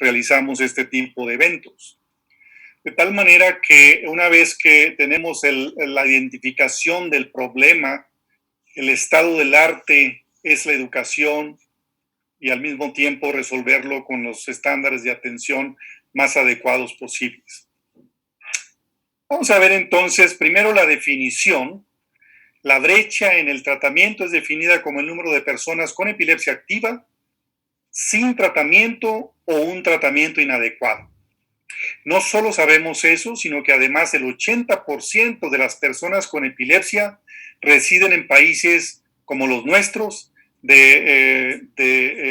realizamos este tipo de eventos. De tal manera que una vez que tenemos la identificación del problema, el estado del arte es la educación y al mismo tiempo resolverlo con los estándares de atención más adecuados posibles. Vamos a ver entonces primero la definición. La brecha en el tratamiento es definida como el número de personas con epilepsia activa, sin tratamiento o un tratamiento inadecuado. No solo sabemos eso, sino que además el 80% de las personas con epilepsia residen en países como los nuestros, de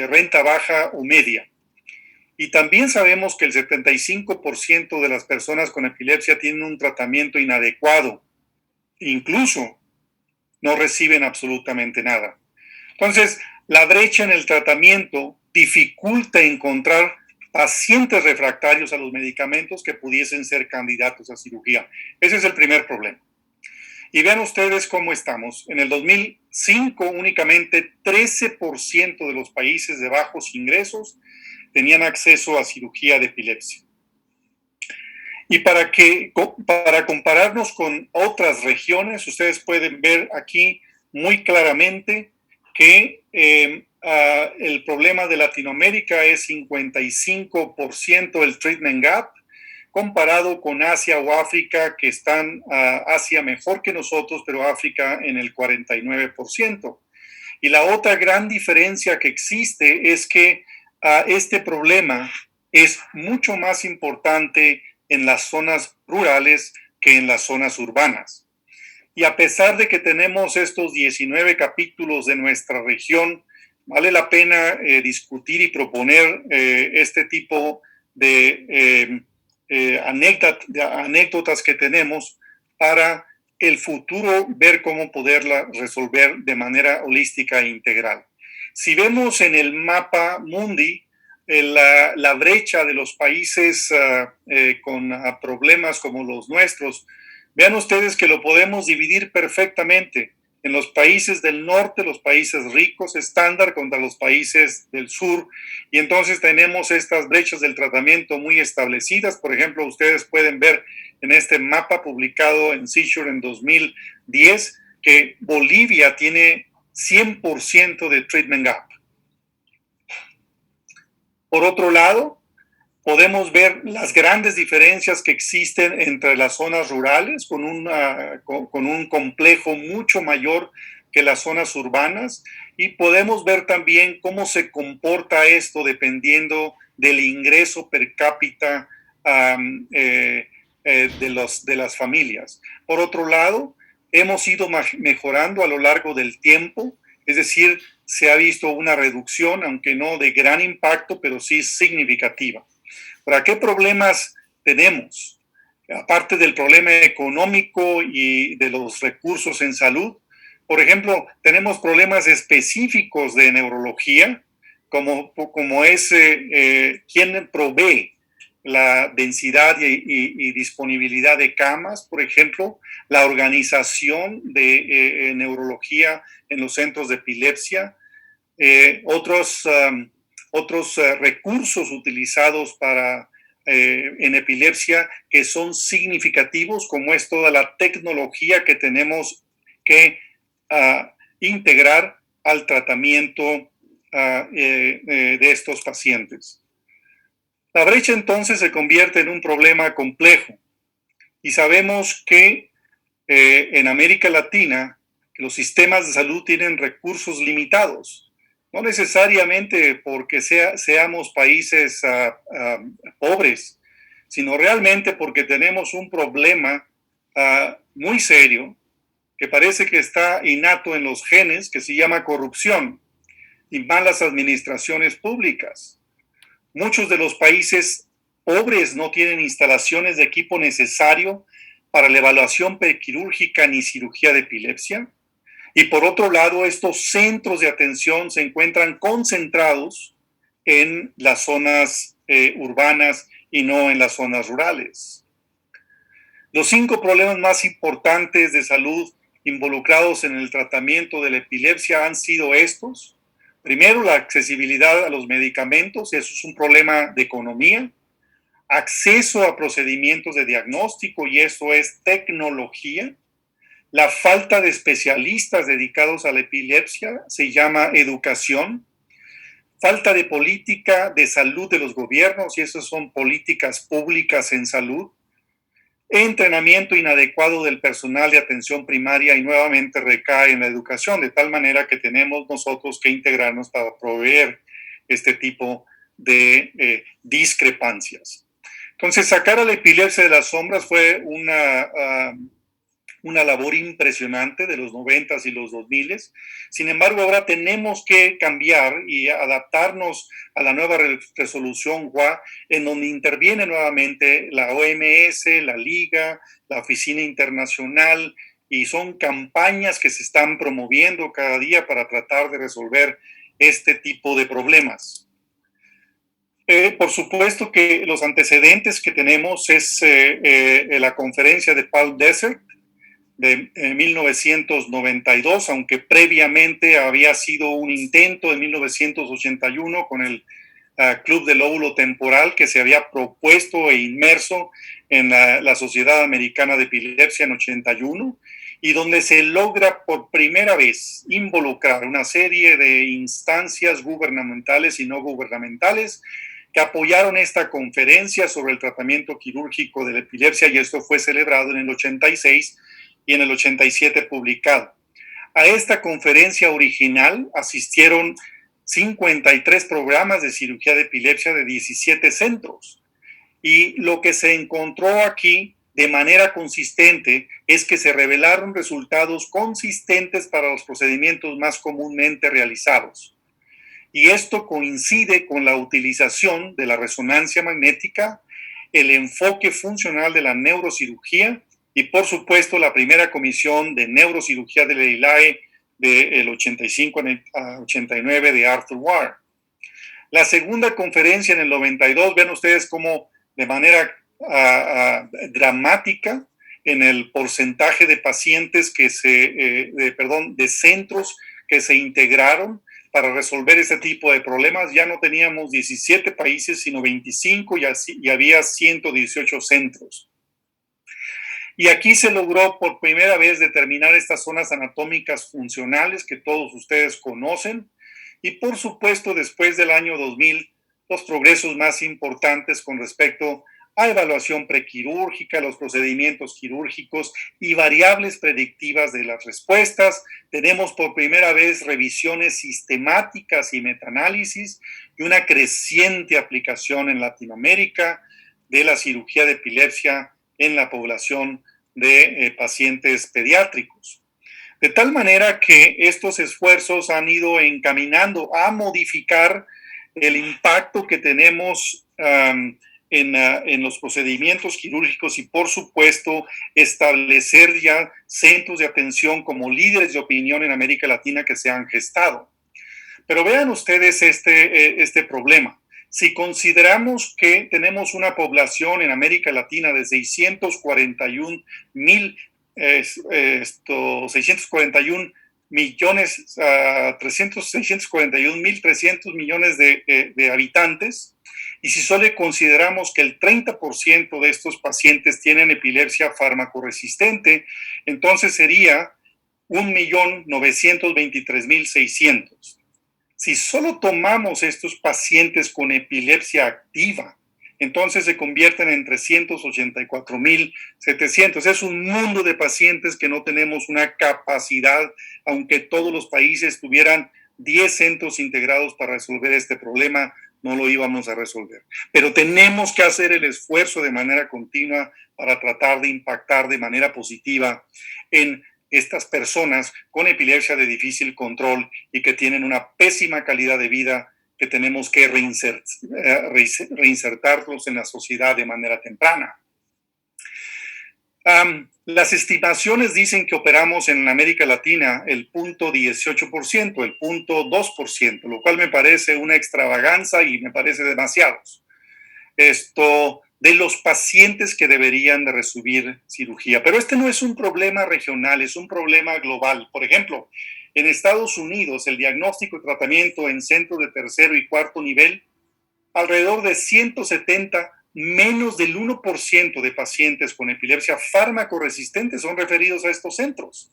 renta baja o media. Y también sabemos que el 75% de las personas con epilepsia tienen un tratamiento inadecuado. Incluso no reciben absolutamente nada. Entonces, la brecha en el tratamiento dificulta encontrar pacientes refractarios a los medicamentos que pudiesen ser candidatos a cirugía. Ese es el primer problema. Y vean ustedes cómo estamos. En el 2005, únicamente 13% de los países de bajos ingresos tenían acceso a cirugía de epilepsia. Y para compararnos con otras regiones, ustedes pueden ver aquí muy claramente que el problema de Latinoamérica es 55% el treatment gap, comparado con Asia o África, que están Asia mejor que nosotros, pero África en el 49%. Y la otra gran diferencia que existe es que este problema es mucho más importante en las zonas rurales que en las zonas urbanas. Y a pesar de que tenemos estos 19 capítulos de nuestra región, vale la pena discutir y proponer este tipo de anécdotas que tenemos para el futuro, ver cómo poderla resolver de manera holística e integral. Si vemos en el mapa mundi, la brecha de los países con problemas como los nuestros, vean ustedes que lo podemos dividir perfectamente en los países del norte, los países ricos, estándar contra los países del sur, y entonces tenemos estas brechas del tratamiento muy establecidas. Por ejemplo, ustedes pueden ver en este mapa publicado en Seizure en 2010 que Bolivia tiene 100% de treatment gap. Por otro lado, podemos ver las grandes diferencias que existen entre las zonas rurales, con un complejo mucho mayor que las zonas urbanas, y podemos ver también cómo se comporta esto dependiendo del ingreso per cápita de las familias. Por otro lado, hemos ido mejorando a lo largo del tiempo, es decir, se ha visto una reducción, aunque no de gran impacto, pero sí significativa. ¿Para qué problemas tenemos? Aparte del problema económico y de los recursos en salud, por ejemplo, tenemos problemas específicos de neurología, como es quién provee la densidad y disponibilidad de camas, por ejemplo, la organización de neurología en los centros de epilepsia, otros recursos utilizados en epilepsia que son significativos, como es toda la tecnología que tenemos que integrar al tratamiento de estos pacientes. La brecha entonces se convierte en un problema complejo y sabemos que en América Latina los sistemas de salud tienen recursos limitados. No necesariamente porque seamos países pobres, sino realmente porque tenemos un problema muy serio que parece que está innato en los genes, que se llama corrupción y malas administraciones públicas. Muchos de los países pobres no tienen instalaciones de equipo necesario para la evaluación prequirúrgica ni cirugía de epilepsia. Y por otro lado, estos centros de atención se encuentran concentrados en las zonas urbanas y no en las zonas rurales. Los 5 problemas más importantes de salud involucrados en el tratamiento de la epilepsia han sido estos. Primero, la accesibilidad a los medicamentos, eso es un problema de economía, acceso a procedimientos de diagnóstico, y eso es tecnología. La falta de especialistas dedicados a la epilepsia se llama educación. Falta de política de salud de los gobiernos, y esas son políticas públicas en salud. Entrenamiento inadecuado del personal de atención primaria, y nuevamente recae en la educación, de tal manera que tenemos nosotros que integrarnos para proveer este tipo de discrepancias. Entonces, sacar a la epilepsia de las sombras fue una labor impresionante de los 90s y los 2000s. Sin embargo, ahora tenemos que cambiar y adaptarnos a la nueva resolución WA, en donde interviene nuevamente la OMS, la Liga, la Oficina Internacional, y son campañas que se están promoviendo cada día para tratar de resolver este tipo de problemas. Por supuesto que los antecedentes que tenemos es la conferencia de Palm Desert de 1992, aunque previamente había sido un intento en 1981 con el Club del Lóbulo Temporal, que se había propuesto e inmerso en la Sociedad Americana de Epilepsia en 81, y donde se logra por primera vez involucrar una serie de instancias gubernamentales y no gubernamentales que apoyaron esta conferencia sobre el tratamiento quirúrgico de la epilepsia, y esto fue celebrado en el 86 y en el 87 publicado. A esta conferencia original asistieron 53 programas de cirugía de epilepsia de 17 centros. Y lo que se encontró aquí de manera consistente es que se revelaron resultados consistentes para los procedimientos más comúnmente realizados. Y esto coincide con la utilización de la resonancia magnética, el enfoque funcional de la neurocirugía y, por supuesto, la primera comisión de neurocirugía de la ILAE del 85 a 89 de Arthur Warren. La segunda conferencia en el 92, ven ustedes cómo de manera dramática en el porcentaje de pacientes que de centros que se integraron para resolver este tipo de problemas. Ya no teníamos 17 países, sino 25, y había 118 centros. Y aquí se logró por primera vez determinar estas zonas anatómicas funcionales que todos ustedes conocen. Y por supuesto, después del año 2000, los progresos más importantes con respecto a evaluación prequirúrgica, los procedimientos quirúrgicos y variables predictivas de las respuestas. Tenemos por primera vez revisiones sistemáticas y metaanálisis, y una creciente aplicación en Latinoamérica de la cirugía de epilepsia en la población de pacientes pediátricos. De tal manera que estos esfuerzos han ido encaminando a modificar el impacto que tenemos en los procedimientos quirúrgicos, y, por supuesto, establecer ya centros de atención como líderes de opinión en América Latina que se han gestado. Pero vean ustedes este problema. Si consideramos que tenemos una población en América Latina de 641 millones, 641.300 millones de habitantes, y si solo consideramos que el 30% de estos pacientes tienen epilepsia farmacoresistente, entonces sería 1.923.600. Si solo tomamos estos pacientes con epilepsia activa, entonces se convierten en 384.700. Es un mundo de pacientes que no tenemos una capacidad, aunque todos los países tuvieran 10 centros integrados para resolver este problema, no lo íbamos a resolver. Pero tenemos que hacer el esfuerzo de manera continua para tratar de impactar de manera positiva en estas personas con epilepsia de difícil control y que tienen una pésima calidad de vida, que tenemos que reinsertarlos en la sociedad de manera temprana. Las estimaciones dicen que operamos en América Latina el 0.18%, el 0.2%, lo cual me parece una extravagancia y me parece demasiados. De los pacientes que deberían de recibir cirugía. Pero este no es un problema regional, es un problema global. Por ejemplo, En Estados Unidos, el diagnóstico y tratamiento en centros de tercero y cuarto nivel, alrededor de 170, menos del 1% de pacientes con epilepsia fármaco-resistente son referidos a estos centros.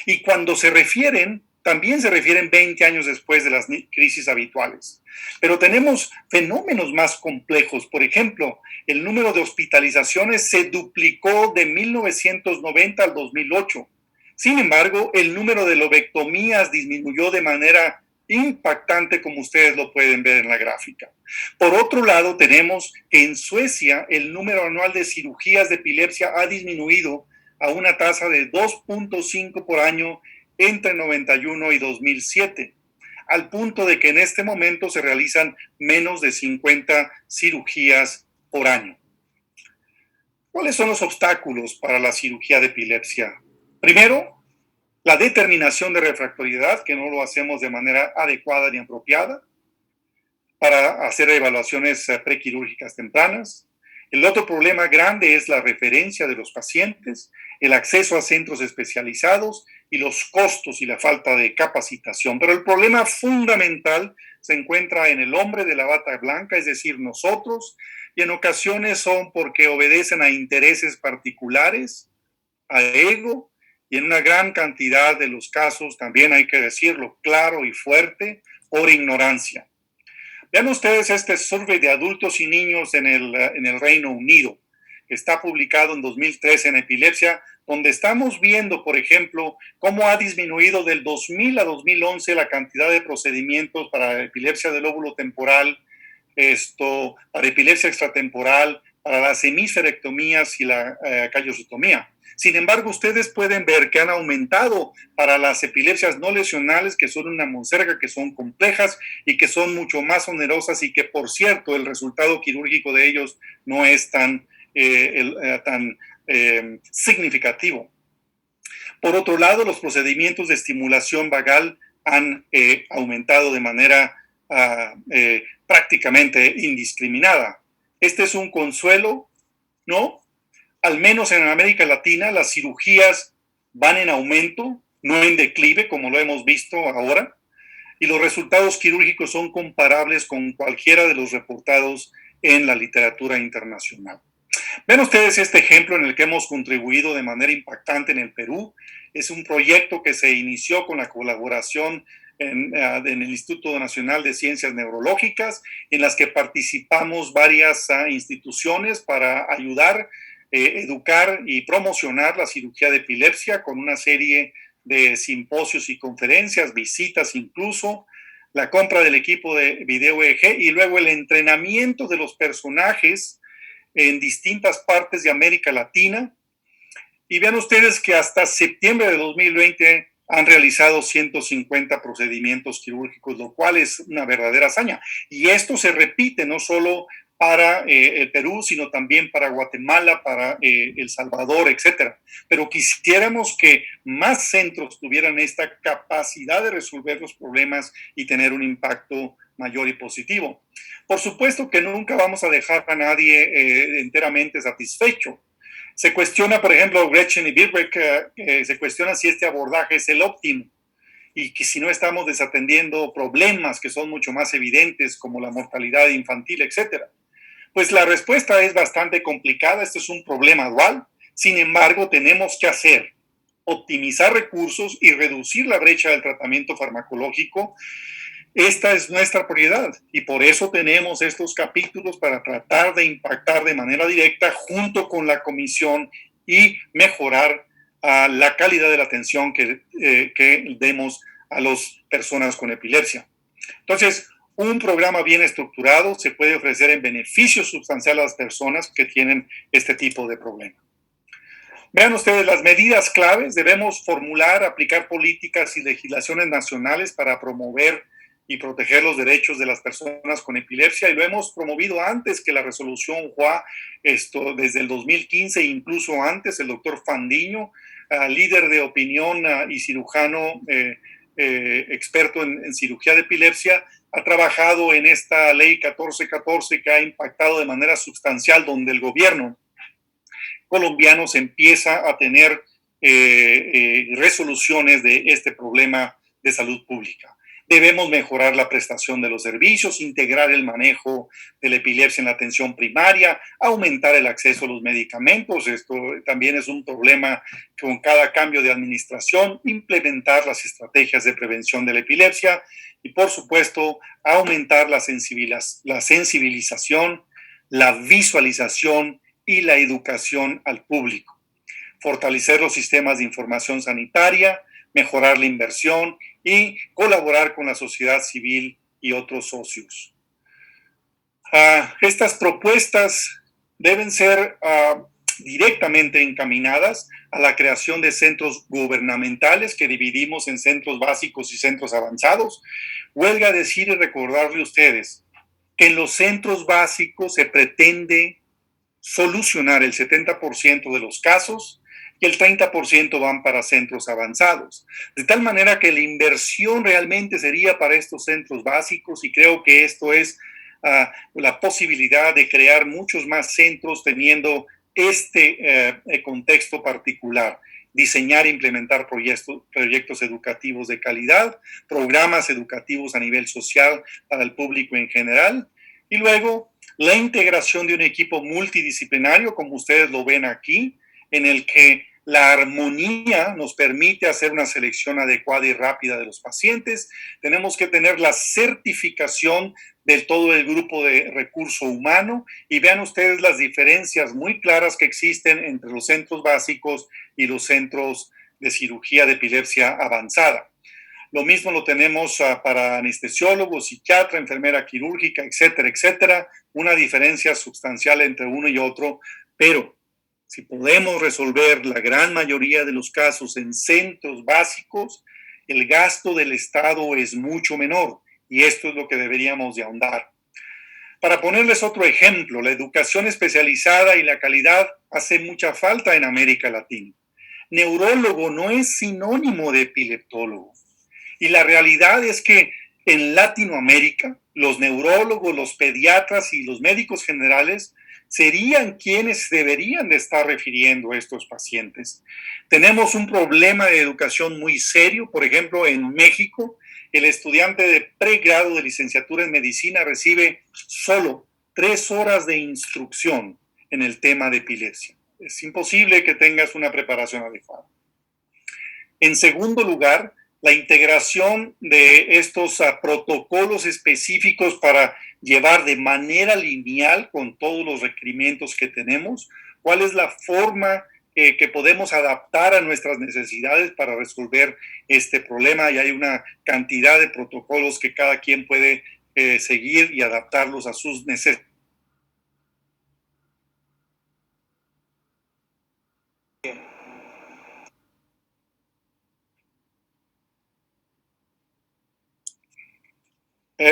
Y cuando se refieren, también se refieren 20 años después de las crisis habituales. Pero tenemos fenómenos más complejos. Por ejemplo, el número de hospitalizaciones se duplicó de 1990 al 2008. Sin embargo, el número de lobectomías disminuyó de manera impactante, como ustedes lo pueden ver en la gráfica. Por otro lado, tenemos que en Suecia el número anual de cirugías de epilepsia ha disminuido a una tasa de 2.5 por año entre 91 y 2007, al punto de que en este momento se realizan menos de 50 cirugías por año. ¿Cuáles son los obstáculos para la cirugía de epilepsia? Primero, la determinación de refractoriedad, que no lo hacemos de manera adecuada ni apropiada para hacer evaluaciones prequirúrgicas tempranas. El otro problema grande es la referencia de los pacientes, el acceso a centros especializados y los costos y la falta de capacitación. Pero el problema fundamental se encuentra en el hombre de la bata blanca, es decir, nosotros, y en ocasiones son porque obedecen a intereses particulares, a ego, y en una gran cantidad de los casos, también hay que decirlo claro y fuerte, por ignorancia. Vean ustedes este survey de adultos y niños en el Reino Unido, que está publicado en 2013 en epilepsia, donde estamos viendo, por ejemplo, cómo ha disminuido del 2000 a 2011 la cantidad de procedimientos para epilepsia del lóbulo temporal, para epilepsia extratemporal, para las hemisferectomías y la callosotomía. Sin embargo, ustedes pueden ver que han aumentado para las epilepsias no lesionales, que son una monserga, que son complejas y que son mucho más onerosas y que, por cierto, el resultado quirúrgico de ellos no es tan significativo. Por otro lado, los procedimientos de estimulación vagal han aumentado de manera prácticamente indiscriminada. Este es un consuelo, ¿no? Al menos en América Latina, las cirugías van en aumento, no en declive, como lo hemos visto ahora, y los resultados quirúrgicos son comparables con cualquiera de los reportados en la literatura internacional. Ven ustedes este ejemplo en el que hemos contribuido de manera impactante en el Perú. Es un proyecto que se inició con la colaboración en el Instituto Nacional de Ciencias Neurológicas, en las que participamos varias instituciones para ayudar, educar y promocionar la cirugía de epilepsia con una serie de simposios y conferencias, visitas incluso, la compra del equipo de video EEG y luego el entrenamiento de los personajes en distintas partes de América Latina. Y vean ustedes que hasta septiembre de 2020 han realizado 150 procedimientos quirúrgicos, lo cual es una verdadera hazaña. Y esto se repite no solo para el Perú, sino también para Guatemala, para El Salvador, etcétera. Pero quisiéramos que más centros tuvieran esta capacidad de resolver los problemas y tener un impacto mayor y positivo. Por supuesto que nunca vamos a dejar a nadie enteramente satisfecho. Se cuestiona, por ejemplo, Gretchen y Birbeck, se cuestiona si este abordaje es el óptimo y que si no estamos desatendiendo problemas que son mucho más evidentes como la mortalidad infantil, etcétera. Pues la respuesta es bastante complicada. Este es un problema dual. Sin embargo, tenemos que optimizar recursos y reducir la brecha del tratamiento farmacológico. Esta es nuestra prioridad y por eso tenemos estos capítulos para tratar de impactar de manera directa junto con la comisión y mejorar la calidad de la atención que demos a las personas con epilepsia. Entonces, un programa bien estructurado se puede ofrecer en beneficio sustancial a las personas que tienen este tipo de problema. Vean ustedes las medidas claves. Debemos formular, aplicar políticas y legislaciones nacionales para promover y proteger los derechos de las personas con epilepsia, y lo hemos promovido antes que la resolución JUA, desde el 2015, incluso antes. El doctor Fandiño, líder de opinión y cirujano experto en cirugía de epilepsia, ha trabajado en esta ley 1414 que ha impactado de manera sustancial, donde el gobierno colombiano se empieza a tener resoluciones de este problema de salud pública. Debemos mejorar la prestación de los servicios, integrar el manejo de la epilepsia en la atención primaria, aumentar el acceso a los medicamentos. Esto también es un problema con cada cambio de administración, implementar las estrategias de prevención de la epilepsia y, por supuesto, aumentar la sensibilización, la visualización y la educación al público. Fortalecer los sistemas de información sanitaria, mejorar la inversión y colaborar con la sociedad civil y otros socios. Estas propuestas deben ser directamente encaminadas a la creación de centros gubernamentales que dividimos en centros básicos y centros avanzados. Huelga decir y recordarle a ustedes que en los centros básicos se pretende solucionar el 70% de los casos y el 30% van para centros avanzados. De tal manera que la inversión realmente sería para estos centros básicos y creo que esto es la posibilidad de crear muchos más centros teniendo este contexto particular. Diseñar e implementar proyectos educativos de calidad, programas educativos a nivel social para el público en general y luego la integración de un equipo multidisciplinario, como ustedes lo ven aquí, en el que la armonía nos permite hacer una selección adecuada y rápida de los pacientes. Tenemos que tener la certificación de todo el grupo de recurso humano y vean ustedes las diferencias muy claras que existen entre los centros básicos y los centros de cirugía de epilepsia avanzada. Lo mismo lo tenemos para anestesiólogo, psiquiatra, enfermera quirúrgica, etcétera, etcétera. Una diferencia sustancial entre uno y otro, pero si podemos resolver la gran mayoría de los casos en centros básicos, el gasto del Estado es mucho menor y esto es lo que deberíamos de ahondar. Para ponerles otro ejemplo, la educación especializada y la calidad hace mucha falta en América Latina. Neurólogo no es sinónimo de epileptólogo. Y la realidad es que en Latinoamérica, los neurólogos, los pediatras y los médicos generales serían quienes deberían de estar refiriendo a estos pacientes. Tenemos un problema de educación muy serio. Por ejemplo, en México, el estudiante de pregrado de licenciatura en medicina recibe solo 3 horas de instrucción en el tema de epilepsia. Es imposible que tengas una preparación adecuada. En segundo lugar, la integración de estos protocolos específicos para llevar de manera lineal con todos los requerimientos que tenemos, cuál es la forma que podemos adaptar a nuestras necesidades para resolver este problema. Y hay una cantidad de protocolos que cada quien puede seguir y adaptarlos a sus necesidades.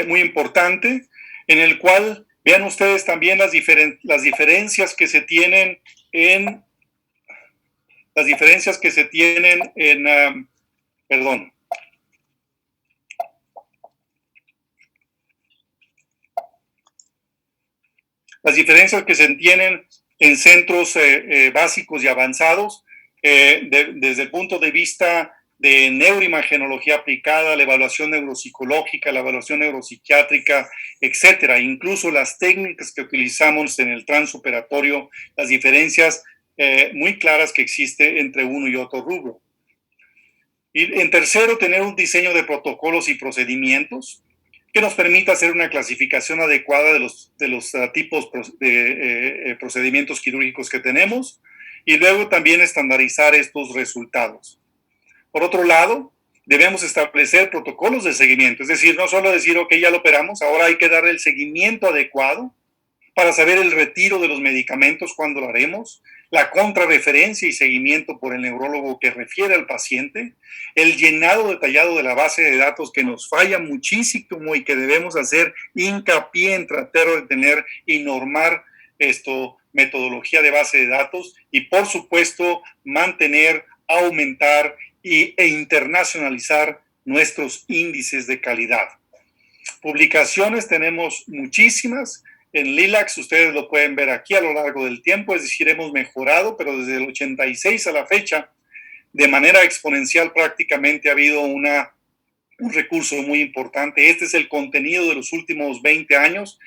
Muy importante, en el cual vean ustedes también las diferencias que se tienen en las diferencias que se tienen en las diferencias que se tienen en centros básicos y avanzados desde el punto de vista de neuroimagenología aplicada, la evaluación neuropsicológica, la evaluación neuropsiquiátrica, etcétera. Incluso las técnicas que utilizamos en el transoperatorio, las diferencias muy claras que existe entre uno y otro rubro. Y en tercero, tener un diseño de protocolos y procedimientos que nos permita hacer una clasificación adecuada de los tipos de procedimientos quirúrgicos que tenemos y luego también estandarizar estos resultados. Por otro lado, debemos establecer protocolos de seguimiento, es decir, no solo decir, ok, ya lo operamos, ahora hay que darle el seguimiento adecuado para saber el retiro de los medicamentos, cuándo lo haremos, la contrarreferencia y seguimiento por el neurólogo que refiere al paciente, el llenado detallado de la base de datos que nos falla muchísimo y que debemos hacer hincapié en tratar de tener y normar metodología de base de datos y, por supuesto, mantener, aumentar e internacionalizar nuestros índices de calidad. Publicaciones tenemos muchísimas. En LILACS ustedes lo pueden ver aquí a lo largo del tiempo, es decir, hemos mejorado, pero desde el 86 a la fecha, de manera exponencial prácticamente ha habido una un recurso muy importante. Este es el contenido de los últimos 20 años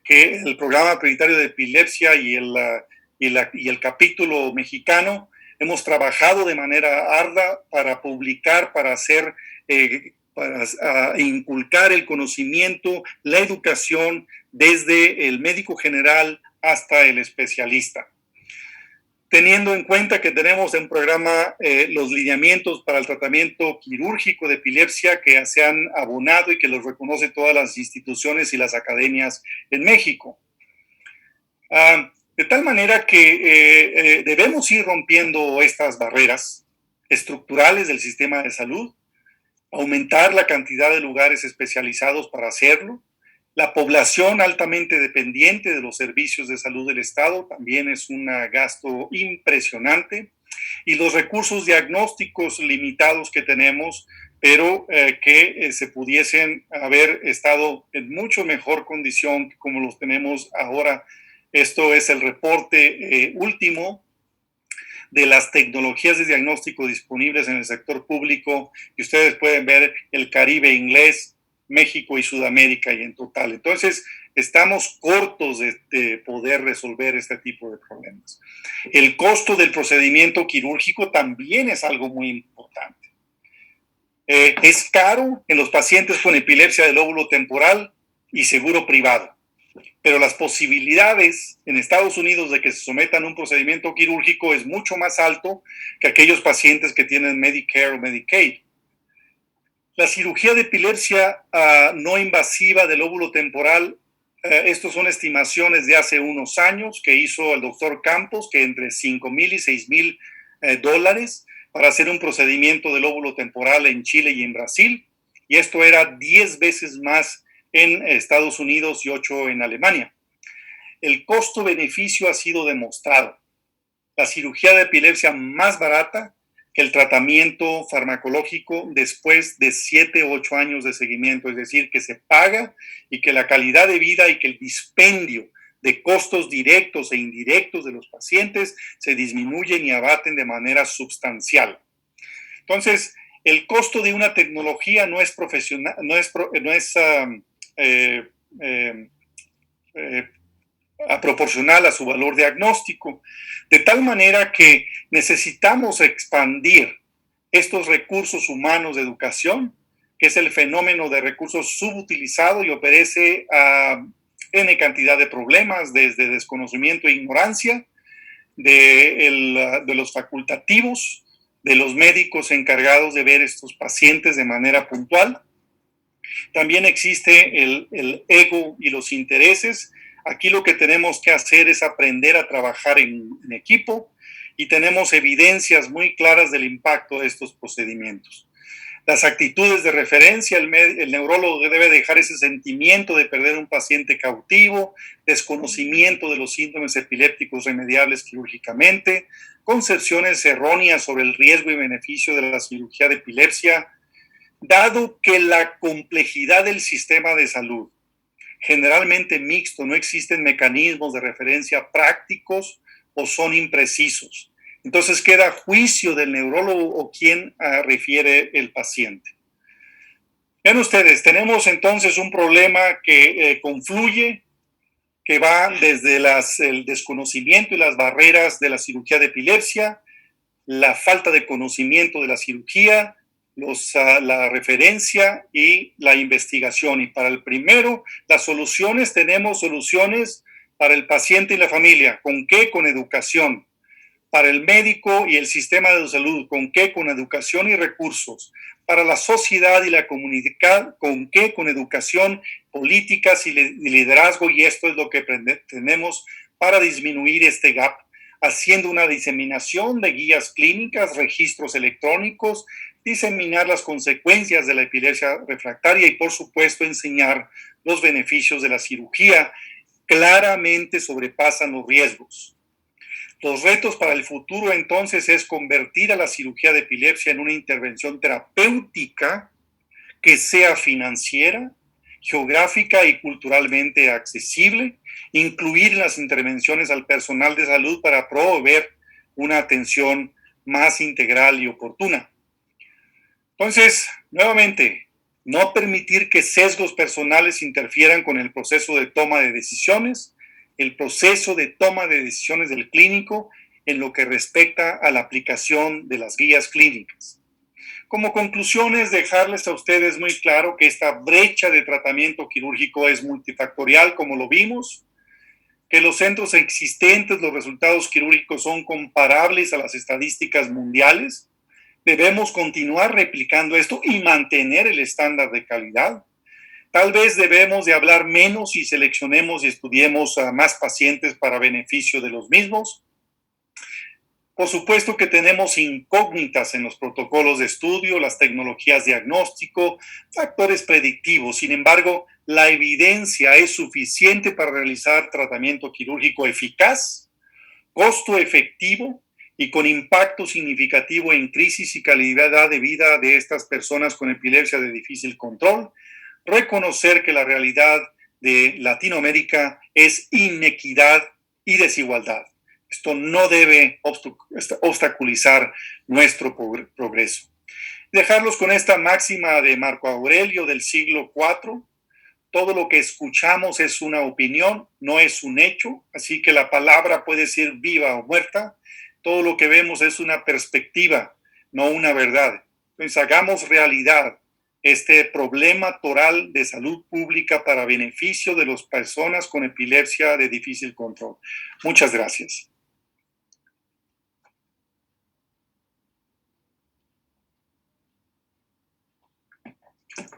que el programa prioritario de epilepsia y el capítulo mexicano hemos trabajado de manera ardua para publicar, para hacer, para inculcar el conocimiento, la educación desde el médico general hasta el especialista. Teniendo en cuenta que tenemos en programa los lineamientos para el tratamiento quirúrgico de epilepsia que se han abonado y que los reconocen todas las instituciones y las academias en México. De tal manera que debemos ir rompiendo estas barreras estructurales del sistema de salud, aumentar la cantidad de lugares especializados para hacerlo. La población altamente dependiente de los servicios de salud del Estado también es un gasto impresionante. Y los recursos diagnósticos limitados que tenemos, pero que se pudiesen haber estado en mucho mejor condición que como los tenemos ahora. Esto es el reporte último de las tecnologías de diagnóstico disponibles en el sector público, y ustedes pueden ver el Caribe inglés, México y Sudamérica y en total. Entonces, estamos cortos de poder resolver este tipo de problemas. El costo del procedimiento quirúrgico también es algo muy importante. Es caro en los pacientes con epilepsia del lóbulo temporal y seguro privado, pero las posibilidades en Estados Unidos de que se sometan a un procedimiento quirúrgico es mucho más alto que aquellos pacientes que tienen Medicare o Medicaid. La cirugía de epilepsia no invasiva del lóbulo temporal, estos son estimaciones de hace unos años que hizo el doctor Campos, que entre $5,000 y $6,000 para hacer un procedimiento de lóbulo temporal en Chile y en Brasil, y esto era 10 veces más en Estados Unidos y 8 en Alemania. El costo-beneficio ha sido demostrado. La cirugía de epilepsia más barata que el tratamiento farmacológico después de 7 u 8 años de seguimiento, es decir, que se paga y que la calidad de vida y que el dispendio de costos directos e indirectos de los pacientes se disminuyen y abaten de manera sustancial. Entonces, el costo de una tecnología no es profesional, proporcional a su valor diagnóstico, de tal manera que necesitamos expandir estos recursos humanos de educación, que es el fenómeno de recursos subutilizados y obedece a N cantidad de problemas, desde desconocimiento e ignorancia de los facultativos, de los médicos encargados de ver estos pacientes de manera puntual. También existe el ego y los intereses. Aquí lo que tenemos que hacer es aprender a trabajar en equipo, y tenemos evidencias muy claras del impacto de estos procedimientos. Las actitudes de referencia, el neurólogo debe dejar ese sentimiento de perder un paciente cautivo, desconocimiento de los síntomas epilépticos remediables quirúrgicamente, concepciones erróneas sobre el riesgo y beneficio de la cirugía de epilepsia, dado que la complejidad del sistema de salud, generalmente mixto, no existen mecanismos de referencia prácticos o son imprecisos. Entonces queda a juicio del neurólogo o quien refiere el paciente. Vean ustedes, tenemos entonces un problema que confluye, que va desde el desconocimiento y las barreras de la cirugía de epilepsia, la falta de conocimiento de la cirugía, la referencia y la investigación. Y para el primero, las soluciones, tenemos soluciones para el paciente y la familia. ¿Con qué? Con educación. Para el médico y el sistema de salud, ¿con qué? Con educación y recursos. Para la sociedad y la comunidad, ¿con qué? Con educación, políticas y liderazgo, y esto es lo que tenemos para disminuir este gap, haciendo una diseminación de guías clínicas, registros electrónicos, diseminar las consecuencias de la epilepsia refractaria y, por supuesto, enseñar los beneficios de la cirugía. Claramente sobrepasan los riesgos. Los retos para el futuro, entonces, es convertir a la cirugía de epilepsia en una intervención terapéutica que sea financiera, geográfica y culturalmente accesible, incluir las intervenciones al personal de salud para proveer una atención más integral y oportuna. Entonces, nuevamente, no permitir que sesgos personales interfieran con el proceso de toma de decisiones, el proceso de toma de decisiones del clínico en lo que respecta a la aplicación de las guías clínicas. Como conclusiones, dejarles a ustedes muy claro que esta brecha de tratamiento quirúrgico es multifactorial, como lo vimos, que los centros existentes, los resultados quirúrgicos son comparables a las estadísticas mundiales. Debemos continuar replicando esto y mantener el estándar de calidad. Tal vez debemos de hablar menos y seleccionemos y estudiemos a más pacientes para beneficio de los mismos. Por supuesto que tenemos incógnitas en los protocolos de estudio, las tecnologías de diagnóstico, factores predictivos. Sin embargo, la evidencia es suficiente para realizar tratamiento quirúrgico eficaz, costo efectivo y con impacto significativo en crisis y calidad de vida de estas personas con epilepsia de difícil control. Reconocer que la realidad de Latinoamérica es inequidad y desigualdad. Esto no debe obstaculizar nuestro progreso. Dejarlos con esta máxima de Marco Aurelio del siglo IV. Todo lo que escuchamos es una opinión, no es un hecho, así que la palabra puede ser viva o muerta. Todo lo que vemos es una perspectiva, no una verdad. Entonces hagamos realidad este problema toral de salud pública para beneficio de las personas con epilepsia de difícil control. Muchas gracias.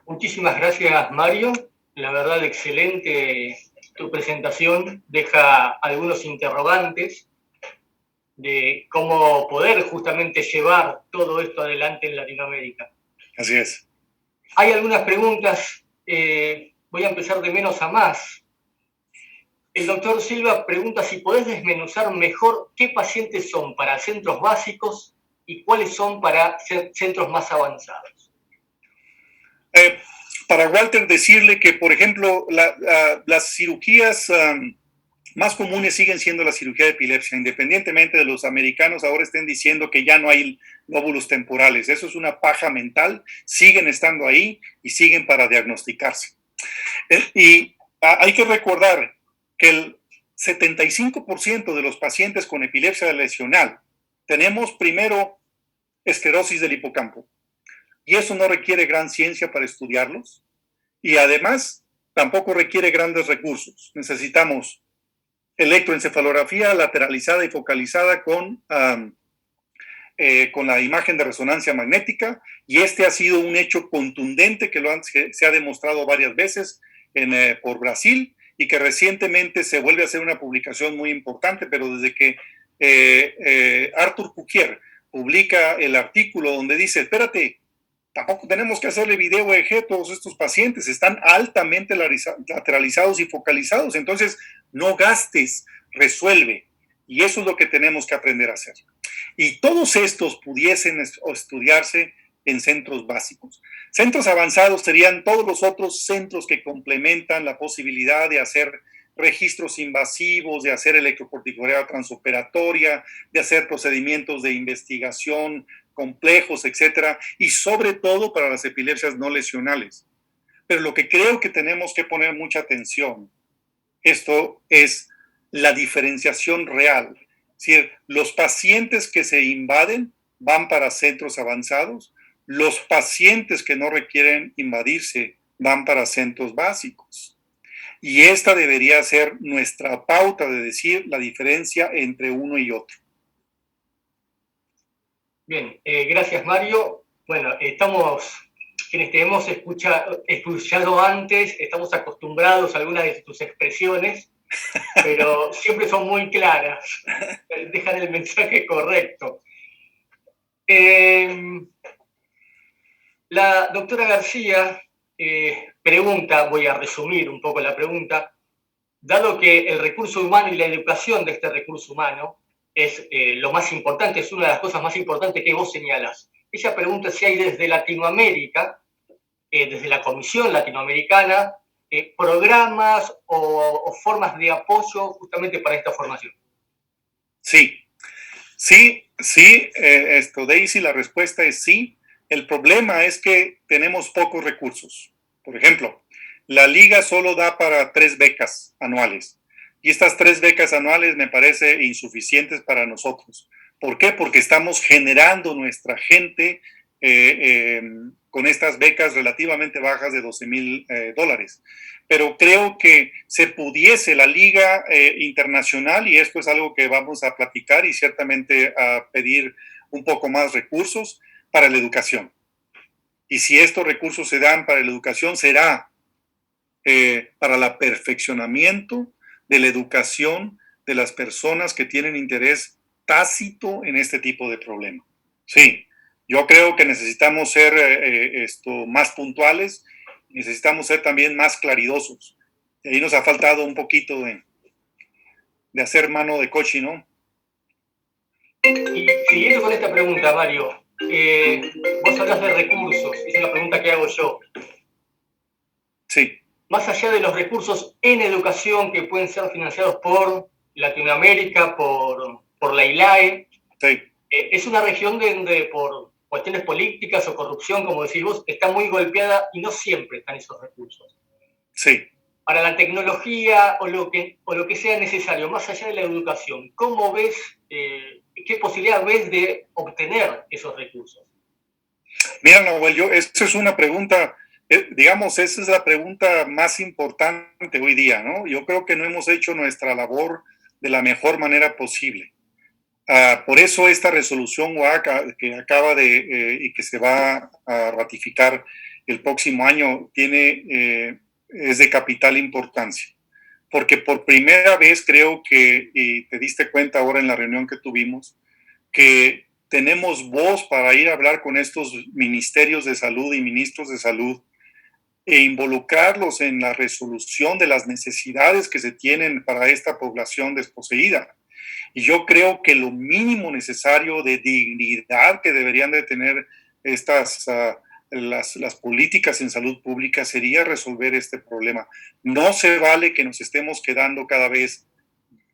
Muchísimas gracias, Mario. La verdad, excelente tu presentación. Deja algunos interrogantes de cómo poder justamente llevar todo esto adelante en Latinoamérica. Así es. Hay algunas preguntas, voy a empezar de menos a más. El doctor Silva pregunta si podés desmenuzar mejor qué pacientes son para centros básicos y cuáles son para centros más avanzados. Para Walter decirle que, por ejemplo, las cirugías más comunes siguen siendo la cirugía de epilepsia, independientemente de los americanos ahora estén diciendo que ya no hay lóbulos temporales. Eso es una paja mental, siguen estando ahí y siguen para diagnosticarse. Y hay que recordar que el 75% de los pacientes con epilepsia lesional tenemos primero esclerosis del hipocampo. Y eso no requiere gran ciencia para estudiarlos. Y además, tampoco requiere grandes recursos. Necesitamos electroencefalografía lateralizada y focalizada con la imagen de resonancia magnética. Y este ha sido un hecho contundente que se ha demostrado varias veces por Brasil y que recientemente se vuelve a hacer una publicación muy importante, pero desde que Arthur Cuquier publica el artículo donde dice, espérate, tampoco tenemos que hacerle video EG a todos estos pacientes, están altamente lateralizados y focalizados, entonces no gastes, resuelve. Y eso es lo que tenemos que aprender a hacer. Y todos estos pudiesen estudiarse en centros básicos. Centros avanzados serían todos los otros centros que complementan la posibilidad de hacer registros invasivos, de hacer electrocorticoidea transoperatoria, de hacer procedimientos de investigación complejos, etcétera, y sobre todo para las epilepsias no lesionales. Pero lo que creo que tenemos que poner mucha atención, esto es la diferenciación real. Es decir, los pacientes que se invaden van para centros avanzados, los pacientes que no requieren invadirse van para centros básicos. Y esta debería ser nuestra pauta de decir la diferencia entre uno y otro. Bien, gracias, Mario. Bueno, quienes te hemos escuchado antes, estamos acostumbrados a algunas de tus expresiones, pero siempre son muy claras, dejan el mensaje correcto. La doctora García pregunta, voy a resumir un poco la pregunta, dado que el recurso humano y la educación de este recurso humano es lo más importante, es una de las cosas más importantes que vos señalás. Ella pregunta si hay desde Latinoamérica, desde la Comisión Latinoamericana, programas o formas de apoyo justamente para esta formación. Sí, Daisy, la respuesta es sí. El problema es que tenemos pocos recursos. Por ejemplo, la liga solo da para 3 becas anuales. Y estas 3 becas anuales me parece insuficientes para nosotros. ¿Por qué? Porque estamos generando nuestra gente con estas becas relativamente bajas de $12,000. Pero creo que se pudiese la liga internacional, y esto es algo que vamos a platicar y ciertamente a pedir un poco más recursos para la educación. Y si estos recursos se dan para la educación, será para el perfeccionamiento de la educación de las personas que tienen interés tácito en este tipo de problema. Sí, yo creo que necesitamos ser más puntuales, necesitamos ser también más claridosos. Y ahí nos ha faltado un poquito de hacer mano de coche, ¿no? Y siguiendo con esta pregunta, Mario, vos hablas de recursos, es una pregunta que hago yo. Sí. Más allá de los recursos en educación que pueden ser financiados por Latinoamérica, por la ILAE, sí. Es una región donde por cuestiones políticas o corrupción, como decís vos, está muy golpeada y no siempre están esos recursos. Sí. Para la tecnología o lo que sea necesario, más allá de la educación, ¿cómo ves, qué posibilidad ves de obtener esos recursos? Mira, Nahuel, esa es una pregunta, digamos, esa es la pregunta más importante hoy día, ¿no? Yo creo que no hemos hecho nuestra labor de la mejor manera posible. Por eso esta resolución OAHA que acaba y que se va a ratificar el próximo año es de capital importancia, porque por primera vez creo que, y te diste cuenta ahora en la reunión que tuvimos, que tenemos voz para ir a hablar con estos ministerios de salud y ministros de salud e involucrarlos en la resolución de las necesidades que se tienen para esta población desposeída. Y yo creo que lo mínimo necesario de dignidad que deberían de tener las políticas en salud pública sería resolver este problema. No se vale que nos estemos quedando cada vez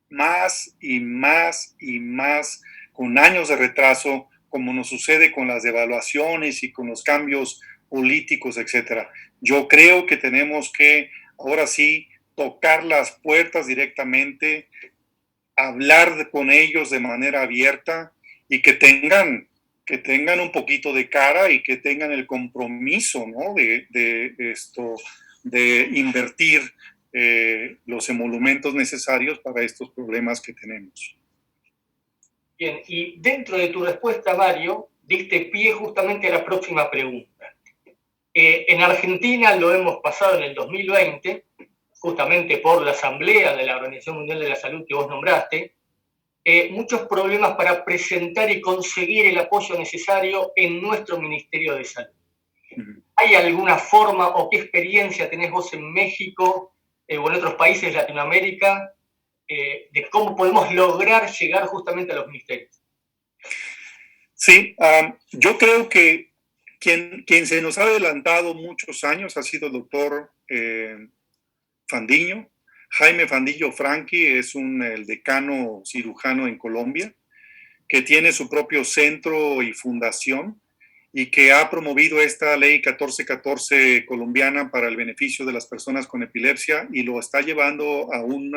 más y más y más con años de retraso, como nos sucede con las devaluaciones y con los cambios políticos, etcétera. Yo creo que tenemos que ahora sí tocar las puertas directamente, hablar con ellos de manera abierta y que tengan un poquito de cara y que tengan el compromiso, ¿no? de invertir los emolumentos necesarios para estos problemas que tenemos. Bien, y dentro de tu respuesta, Mario, diste pie justamente a la próxima pregunta. En Argentina lo hemos pasado en el 2020, justamente por la Asamblea de la Organización Mundial de la Salud que vos nombraste, muchos problemas para presentar y conseguir el apoyo necesario en nuestro Ministerio de Salud. ¿Hay alguna forma o qué experiencia tenés vos en México o en otros países de Latinoamérica de cómo podemos lograr llegar justamente a los ministerios? Sí, yo creo que quien se nos ha adelantado muchos años ha sido el doctor Fandiño. Jaime Fandillo Franqui es el decano cirujano en Colombia, que tiene su propio centro y fundación y que ha promovido esta ley 1414 colombiana para el beneficio de las personas con epilepsia y lo está llevando a un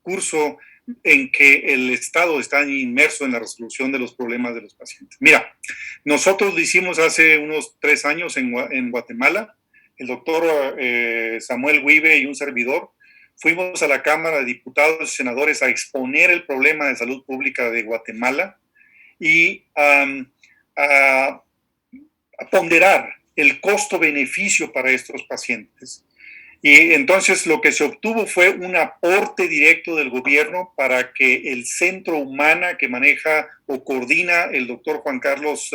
curso en que el Estado está inmerso en la resolución de los problemas de los pacientes. Mira, nosotros lo hicimos hace unos 3 años en Guatemala. El doctor Samuel Wibe y un servidor fuimos a la Cámara de Diputados y Senadores a exponer el problema de salud pública de Guatemala y a ponderar el costo-beneficio para estos pacientes. Y entonces lo que se obtuvo fue un aporte directo del gobierno para que el centro humana que maneja o coordina el doctor Juan Carlos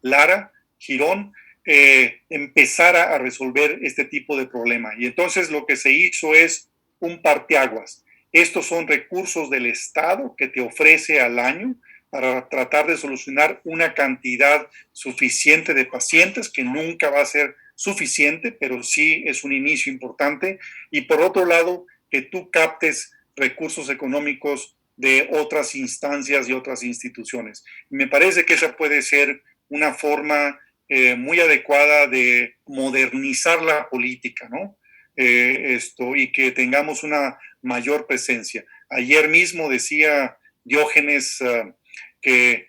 Lara Girón empezara a resolver este tipo de problema. Y entonces lo que se hizo es un parteaguas. Estos son recursos del Estado que te ofrece al año para tratar de solucionar una cantidad suficiente de pacientes, que nunca va a ser suficiente, pero sí es un inicio importante. Y por otro lado, que tú captes recursos económicos de otras instancias y otras instituciones. Me parece que esa puede ser una forma muy adecuada de modernizar la política, ¿no? Y que tengamos una mayor presencia. Ayer mismo decía Diógenes que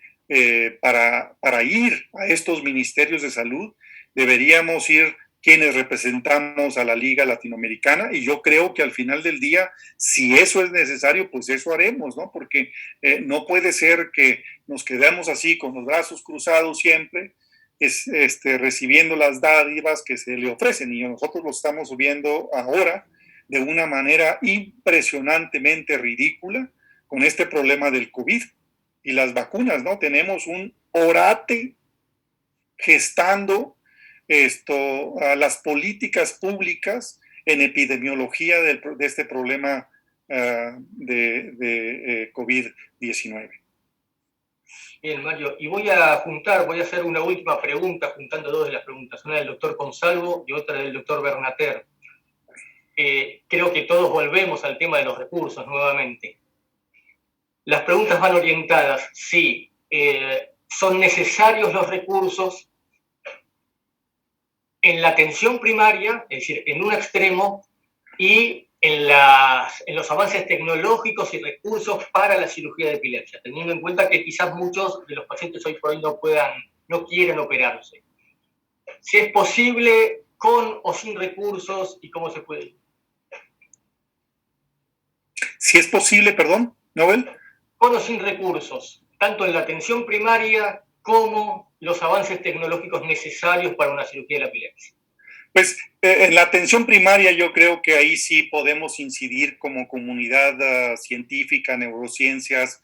para ir a estos ministerios de salud deberíamos ir quienes representamos a la Liga Latinoamericana, y yo creo que al final del día, si eso es necesario, pues eso haremos, ¿no? Porque no puede ser que nos quedemos así con los brazos cruzados siempre, recibiendo las dádivas que se le ofrecen, y nosotros lo estamos viendo ahora de una manera impresionantemente ridícula con este problema del COVID y las vacunas, ¿no? Tenemos un orate gestando a las políticas públicas en epidemiología de este problema de COVID-19. Bien, Mario, y voy a hacer una última pregunta, juntando dos de las preguntas, una del doctor Consalvo y otra del doctor Bernater. Creo que todos volvemos al tema de los recursos nuevamente. Las preguntas van orientadas, sí, son necesarios los recursos en la atención primaria, es decir, en un extremo, y en los avances tecnológicos y recursos para la cirugía de epilepsia, teniendo en cuenta que quizás muchos de los pacientes hoy por hoy no quieren operarse. Si es posible, con o sin recursos, y cómo se puede. Si es posible, perdón, Nobel. Con o sin recursos, tanto en la atención primaria como los avances tecnológicos necesarios para una cirugía de la epilepsia. Pues en la atención primaria yo creo que ahí sí podemos incidir como comunidad científica, neurociencias,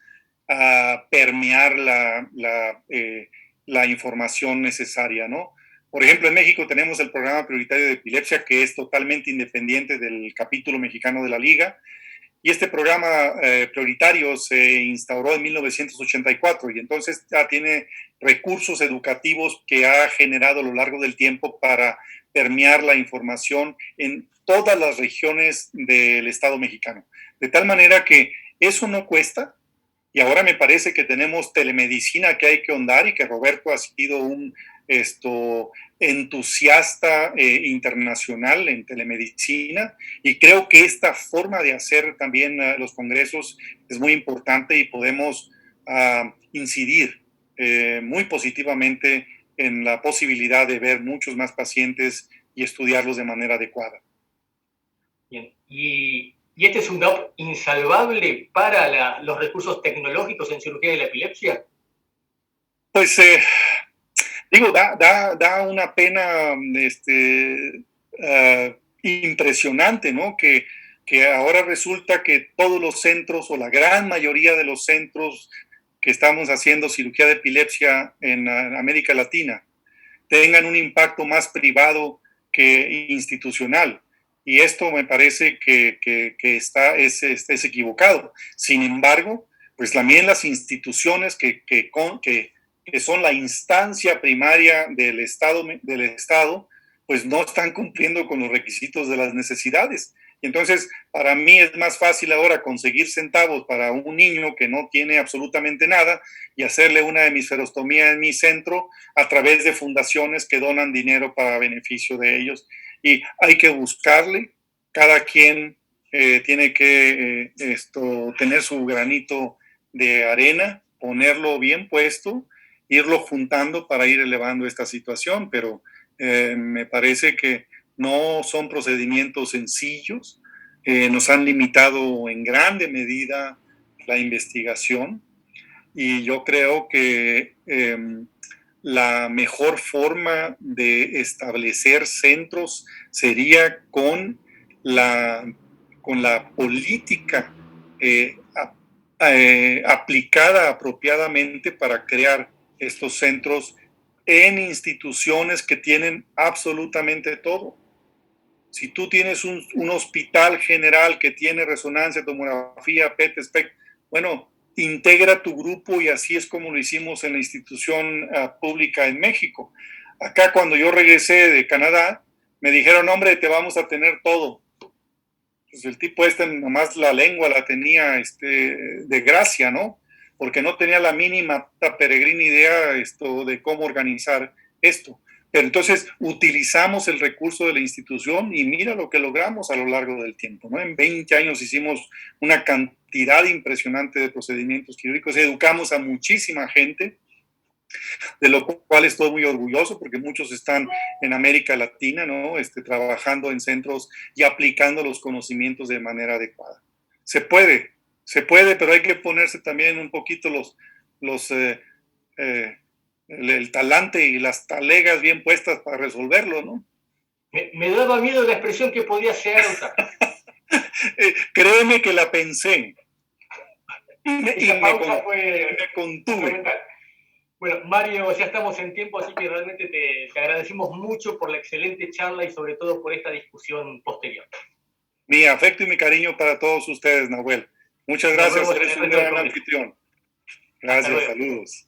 a permear la información necesaria, ¿no? Por ejemplo, en México tenemos el programa prioritario de epilepsia, que es totalmente independiente del capítulo mexicano de la Liga, y este programa prioritario se instauró en 1984 y entonces ya tiene recursos educativos que ha generado a lo largo del tiempo para permear la información en todas las regiones del Estado mexicano. De tal manera que eso no cuesta, y ahora me parece que tenemos telemedicina que hay que ahondar, y que Roberto ha sido un entusiasta internacional en telemedicina, y creo que esta forma de hacer también los congresos es muy importante, y podemos incidir muy positivamente en la posibilidad de ver muchos más pacientes y estudiarlos de manera adecuada. Bien. ¿Y este es un gap insalvable para los recursos tecnológicos en cirugía de la epilepsia? Pues digo, da una pena impresionante, ¿no? Que ahora resulta que todos los centros, o la gran mayoría de los centros que estamos haciendo cirugía de epilepsia en América Latina, tengan un impacto más privado que institucional. Y esto me parece que es equivocado. Sin embargo, pues también las instituciones que son la instancia primaria del Estado, pues no están cumpliendo con los requisitos de las necesidades. Y entonces, para mí es más fácil ahora conseguir centavos para un niño que no tiene absolutamente nada y hacerle una hemisferostomía en mi centro a través de fundaciones que donan dinero para beneficio de ellos. Y hay que buscarle, cada quien tiene que tener su granito de arena, ponerlo bien puesto, irlo juntando para ir elevando esta situación, pero me parece que no son procedimientos sencillos, nos han limitado en grande medida la investigación, y yo creo que la mejor forma de establecer centros sería con la política aplicada apropiadamente para crear estos centros en instituciones que tienen absolutamente todo. Si tú tienes un hospital general que tiene resonancia, tomografía, PET, SPECT, bueno, integra tu grupo, y así es como lo hicimos en la institución pública en México. Acá, cuando yo regresé de Canadá, me dijeron, hombre, te vamos a tener todo. Pues el tipo nomás la lengua la tenía de gracia, ¿no? Porque no tenía la mínima peregrina idea de cómo organizar esto. Pero entonces utilizamos el recurso de la institución y mira lo que logramos a lo largo del tiempo, ¿no? En 20 años hicimos una cantidad impresionante de procedimientos quirúrgicos, educamos a muchísima gente, de lo cual estoy muy orgulloso porque muchos están en América Latina, ¿no? Trabajando en centros y aplicando los conocimientos de manera adecuada. Se puede, pero hay que ponerse también un poquito el talante y las talegas bien puestas para resolverlo, ¿no? Me daba miedo la expresión que podía llegar a usar. Créeme que la pensé. Esa pausa fue me contuve. Bueno, Mario, ya estamos en tiempo, así que realmente te agradecemos mucho por la excelente charla y sobre todo por esta discusión posterior. Mi afecto y mi cariño para todos ustedes, Nahuel. Muchas gracias, eres un gran anfitrión. Gracias, saludos.